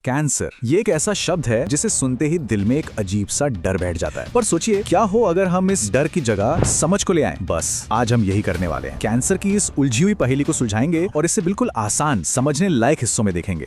Cancer ये एक ऐसा शब्द है जिसे सुनते ही दिल में एक अजीब सा डर बैठ जाता है। पर सोचिए क्या हो अगर हम इस डर की जगह समझ को ले आए। बस आज हम यही करने वाले हैं। कैंसर की इस उलझी हुई पहेली को सुलझाएंगे और इसे बिल्कुल आसान समझने लायक हिस्सों में देखेंगे।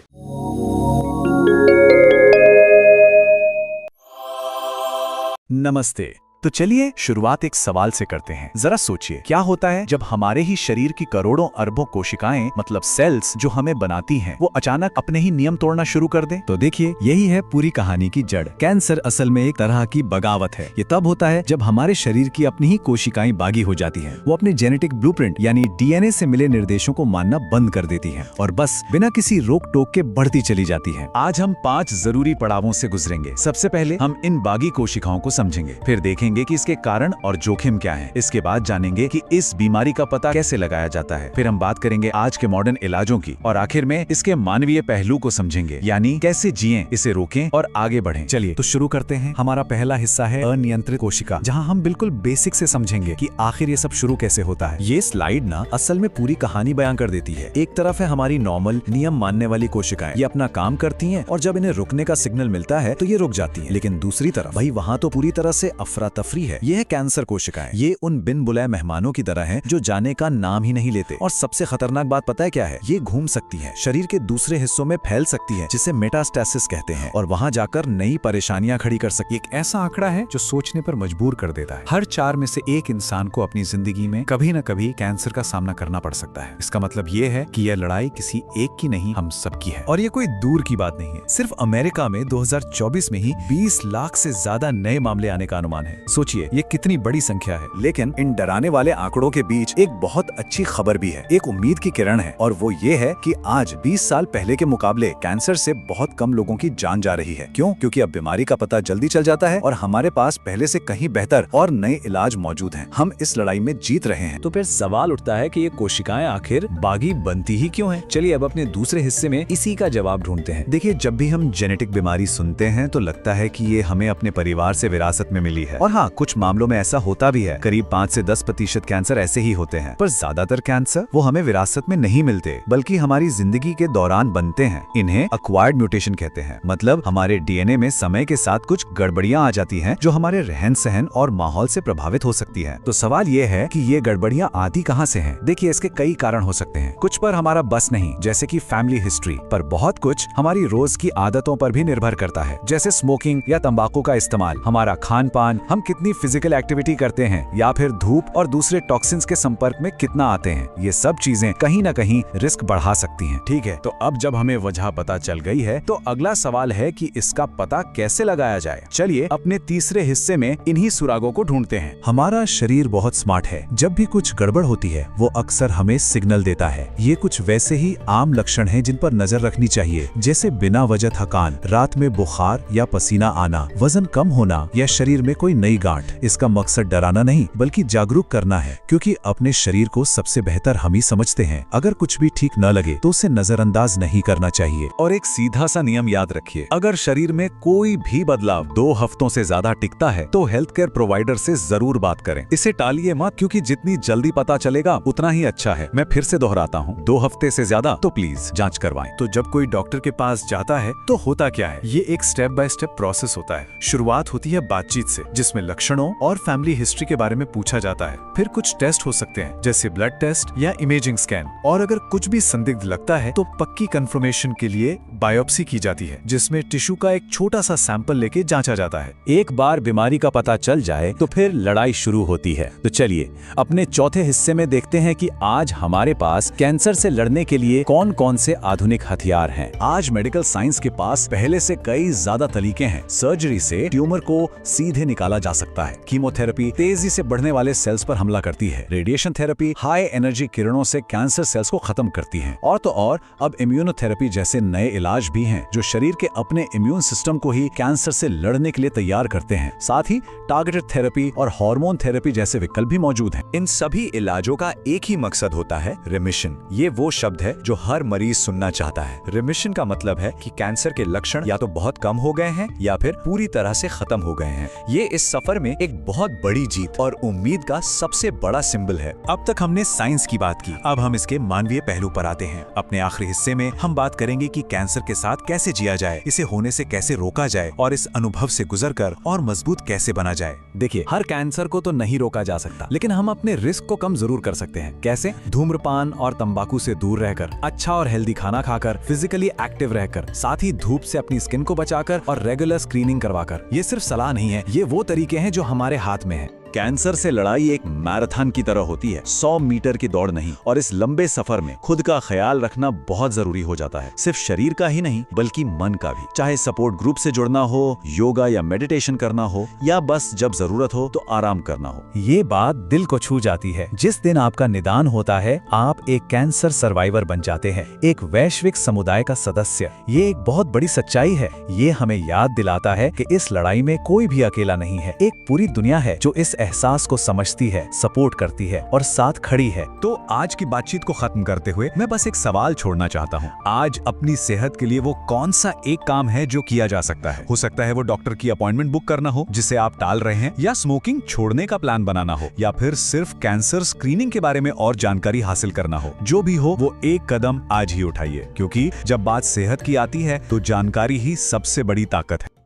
नमस्ते। तो चलिए शुरुआत एक सवाल से करते हैं। जरा सोचिए क्या होता है जब हमारे ही शरीर की करोड़ों अरबों कोशिकाएं मतलब सेल्स जो हमें बनाती हैं वो अचानक अपने ही नियम तोड़ना शुरू कर दे। तो देखिए यही है पूरी कहानी की जड़। कैंसर असल में एक तरह की बगावत है। ये तब होता है जब हमारे शरीर की अपनी ही कोशिकाएं बागी हो जाती हैं। वो अपने जेनेटिक ब्लूप्रिंट यानी डीएनए से मिले निर्देशों को मानना बंद कर देती हैं और बस बिना किसी रोक टोक के बढ़ती चली जाती हैं। आज हम 5 जरूरी पड़ावों से गुजरेंगे। सबसे पहले हम इन बागी कोशिकाओं को समझेंगे, फिर देखेंगे कि इसके कारण और जोखिम क्या है। इसके बाद जानेंगे कि इस बीमारी का पता कैसे लगाया जाता है। फिर हम बात करेंगे आज के मॉडर्न इलाजों की और आखिर में इसके मानवीय पहलू को समझेंगे, यानी कैसे जिएं, इसे रोकें और आगे बढ़ें। चलिए तो शुरू करते हैं। हमारा पहला हिस्सा है अनियंत्रित कोशिका, जहां हम बिल्कुल बेसिक से समझेंगे कि आखिर ये सब शुरू कैसे होता है। ये स्लाइड ना असल में पूरी कहानी बयां कर देती है। एक तरफ है हमारी नॉर्मल नियम मानने वाली कोशिकाएं, ये अपना काम करती हैं और जब इन्हें रुकने का सिग्नल मिलता है तो ये रुक जाती हैं। लेकिन दूसरी तरफ भाई वहां तो पूरी तरह से अफरा तफरी है। ये है कैंसर कोशिकाएं। ये उन बिन बुलाए मेहमानों की तरह हैं जो जाने का नाम ही नहीं लेते। और सबसे खतरनाक बात पता है क्या है? ये घूम सकती है, शरीर के दूसरे हिस्सों में फैल सकती है, जिसे मेटास्टेसिस कहते हैं, और वहां जाकर नई परेशानियां खड़ी कर सकती है। एक ऐसा आंकड़ा है जो सोचने पर मजबूर कर देता है। हर 4 में से 1 इंसान को अपनी जिंदगी में कभी न कभी कैंसर का सामना करना पड़ सकता है। इसका मतलब ये है कि यह लड़ाई किसी एक की नहीं, हम सबकी है। और ये कोई दूर की बात नहीं है। सिर्फ अमेरिका में 2024 में ही 20 लाख से ज्यादा नए मामले आने का अनुमान है। सोचिए ये कितनी बड़ी संख्या है। लेकिन इन डराने वाले आंकड़ों के बीच एक बहुत अच्छी खबर भी है, एक उम्मीद की किरण है, और वो ये है कि आज 20 साल पहले के मुकाबले कैंसर से बहुत कम लोगों की जान जा रही है। क्यों? क्योंकि अब बीमारी का पता जल्दी चल जाता है और हमारे पास पहले से कहीं बेहतर और नए इलाज मौजूद हैं। हम इस लड़ाई में जीत रहे हैं। तो फिर सवाल उठता है कि ये कोशिकाएं आखिर बागी बनती ही क्यों हैं? चलिए अब अपने दूसरे हिस्से में इसी का जवाब ढूंढते हैं। देखिए जब भी हम जेनेटिक बीमारी सुनते हैं तो लगता है कि ये हमें अपने परिवार से विरासत में मिली है, और हाँ कुछ मामलों में ऐसा होता भी है। करीब 5 से 10% कैंसर ऐसे ही होते हैं, पर ज्यादातर कैंसर वो हमें विरासत में नहीं मिलते बल्कि हमारी जिंदगी के दौरान बनते हैं। इन्हें एक्वायर्ड म्यूटेशन कहते हैं। मतलब हमारे डीएनए में समय के साथ कुछ गड़बड़ियां आ जाती हैं जो हमारे रहन सहन और माहौल से प्रभावित हो सकती है। तो सवाल ये है कि ये गड़बड़ियां आती कहां से हैं? देखिए इसके कई कारण हो सकते हैं। कुछ पर हमारा बस नहीं, जैसे कि फैमिली हिस्ट्री, पर बहुत कुछ हमारी रोज की आदतों पर भी निर्भर करता है, जैसे स्मोकिंग या तंबाकू का इस्तेमाल, हमारा खान पान, हम कितनी फिजिकल एक्टिविटी करते हैं, या फिर धूप और दूसरे टॉक्सिन्स के संपर्क में कितना आते हैं। ये सब चीजें कहीं ना कहीं रिस्क बढ़ा सकती हैं। ठीक है, तो अब जब हमें वजह पता चल गई है तो अगला सवाल है कि इसका पता कैसे लगाया जाए। चलिए अपने तीसरे हिस्से में इन्हीं सुरागों को ढूंढते हैं। हमारा शरीर बहुत स्मार्ट है। जब भी कुछ गड़बड़ होती है वो अक्सर हमें सिग्नल देता है। ये कुछ वैसे ही आम लक्षण हैं जिन पर नजर रखनी चाहिए, जैसे बिना वजह थकान, रात में बुखार या पसीना आना, वजन कम होना या शरीर में कोई नई गांठ। इसका मकसद डराना नहीं बल्कि जागरूक करना है, क्योंकि अपने शरीर को सबसे बेहतर हम ही समझते हैं। अगर कुछ भी ठीक न लगे तो उसे नजरअंदाज नहीं करना चाहिए। और एक सीधा सा नियम याद रखिए, अगर शरीर में कोई भी बदलाव 2 हफ्तों से ज्यादा टिकता है तो हेल्थ केयर प्रोवाइडर से जरूर बात करें। इसे टालिए मत, क्योंकि जितनी जल्दी पता चलेगा उतना ही अच्छा है। मैं फिर से दोहराता हूँ, 2 हफ्ते से ज्यादा तो प्लीज जांच करवाएं। तो जब कोई डॉक्टर के पास जाता है तो होता क्या है? ये एक स्टेप बाय स्टेप प्रोसेस होता है। शुरुआत होती है बातचीत से, जिसमें लक्षणों और फैमिली हिस्ट्री के बारे में पूछा जाता है। फिर कुछ टेस्ट हो सकते हैं, जैसे ब्लड टेस्ट या इमेजिंग स्कैन, और अगर कुछ भी संदिग्ध लगता है तो पक्की कंफर्मेशन के लिए बायोप्सी की जाती है, जिसमें टिश्यू का एक छोटा सा सैंपल लेके जांचा जाता है। एक बार बीमारी का पता चल जाए तो फिर लड़ाई शुरू होती है। तो चलिए अपने चौथे हिस्से में देखते हैं कि आज हमारे पास कैंसर से लड़ने के लिए कौन कौन से आधुनिक हथियार हैं। आज मेडिकल साइंस के पास पहले से कई ज्यादा तरीके हैं। सर्जरी से ट्यूमर को सीधे निकाला जा सकता है, कीमोथेरेपी तेजी से बढ़ने वाले सेल्स पर हमला करती है, रेडिएशन थेरेपी हाई एनर्जी किरणों से कैंसर सेल्स को खत्म करती है, और तो और अब इम्यूनोथेरेपी जैसे नए इलाज भी हैं जो शरीर के अपने इम्यून सिस्टम को ही कैंसर से लड़ने के लिए तैयार करते हैं। साथ ही टारगेटेड थेरेपी और हार्मोन थेरेपी जैसे विकल्प भी मौजूद हैं। इन सभी इलाजों का एक ही मकसद होता है, रिमिशन। ये वो शब्द है जो हर मरीज सुनना चाहता है। रिमिशन का मतलब है कि कैंसर के लक्षण या तो बहुत कम हो गए हैं या फिर पूरी तरह से खत्म हो गए हैं। ये इस सफर में एक बहुत बड़ी जीत और उम्मीद का सबसे बड़ा सिंबल है। अब तक हमने साइंस की बात की, अब हम इसके मानवीय पहलू पर आते हैं। अपने आखिरी हिस्से में हम बात करेंगे कि कैंसर के साथ कैसे जिया जाए, इसे होने से कैसे रोका जाए और इस अनुभव से गुजरकर और मजबूत कैसे बना जाए। देखिए, हर कैंसर को तो नहीं रोका जा सकता, लेकिन हम अपने रिस्क को कम जरूर कर सकते हैं। कैसे? धूम्रपान और तंबाकू से दूर रहकर, अच्छा और हेल्दी खाना खाकर, फिजिकली एक्टिव रहकर, साथ ही धूप से अपनी स्किन को बचाकर और रेगुलर स्क्रीनिंग करवाकर। ये सिर्फ सलाह नहीं है, ये वो तरीके हैं जो हमारे हाथ में है। कैंसर से लड़ाई एक मैराथन की तरह होती है, 100 मीटर की दौड़ नहीं। और इस लंबे सफर में खुद का ख्याल रखना बहुत जरूरी हो जाता है, सिर्फ शरीर का ही नहीं बल्कि मन का भी। चाहे सपोर्ट ग्रुप से जुड़ना हो, योगा या मेडिटेशन करना हो, या बस जब जरूरत हो तो आराम करना हो। ये बात दिल को छू जाती है। जिस दिन आपका निदान होता है, आप एक कैंसर सर्वाइवर बन जाते हैं, एक वैश्विक समुदाय का सदस्य। ये एक बहुत बड़ी सच्चाई है। ये हमें याद दिलाता है कि इस लड़ाई में कोई भी अकेला नहीं है। एक पूरी दुनिया है जो इस एहसास को समझती है, सपोर्ट करती है और साथ खड़ी है। तो आज की बातचीत को खत्म करते हुए मैं बस एक सवाल छोड़ना चाहता हूँ। आज अपनी सेहत के लिए वो कौन सा एक काम है जो किया जा सकता है? हो सकता है वो डॉक्टर की अपॉइंटमेंट बुक करना हो जिसे आप टाल रहे हैं, या स्मोकिंग छोड़ने का प्लान बनाना हो, या फिर सिर्फ कैंसर स्क्रीनिंग के बारे में और जानकारी हासिल करना हो। जो भी हो, वो एक कदम आज ही उठाइए, क्योंकि जब बात सेहत की आती है तो जानकारी ही सबसे बड़ी ताकत है।